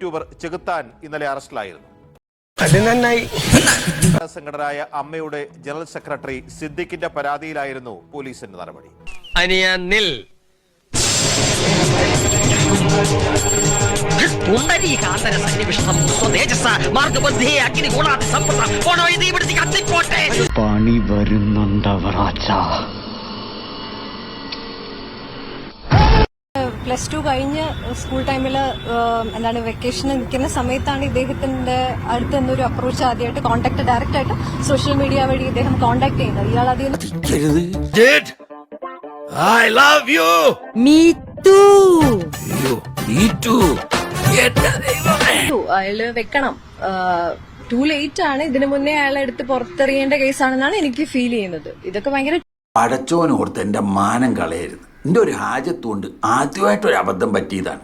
YouTuber ചെകുത്താൻ ഇന്നലെ അറസ്റ്റിലായിരുന്നു. സംഘടനയായ അമ്മയുടെ ജനറൽ സെക്രട്ടറി സിദ്ദിഖിന്റെ പരാതിയിലായിരുന്നു പോലീസിന്റെ നടപടി. പണി വരുന്നുണ്ടവറാച്ച. +2 കഴിഞ്ഞ് സ്കൂൾ ടൈമിൽ എന്താണ് വെക്കേഷൻ നിൽക്കുന്ന സമയത്താണ് ഇദ്ദേഹത്തിന്റെ അടുത്ത് നിന്നൊരു അപ്രോച്ച് ആദ്യമായിട്ട് കോൺടാക്ട് ഡയറക്റ്റ് ആയിട്ട് സോഷ്യൽ മീഡിയ വഴി ഇദ്ദേഹം കോൺടാക്ട് ചെയ്യുന്നത്. ഇയാൾ അധികം അയാള് വെക്കണം. ടു ലേറ്റ് ആണ്. ഇതിനു മുന്നേ അയാളെ എടുത്ത് പുറത്തെറിയേണ്ട കേസാണെന്നാണ് എനിക്ക് ഫീൽ ചെയ്യുന്നത്. ഇതൊക്കെ ഭയങ്കര പടച്ചോനോർത്ത് എന്റെ മാനം കളയരുത്. എന്റെ ഒരു ഹാജത്തുകൊണ്ട് ആദ്യമായിട്ടൊരു അബദ്ധം പറ്റിയതാണ്.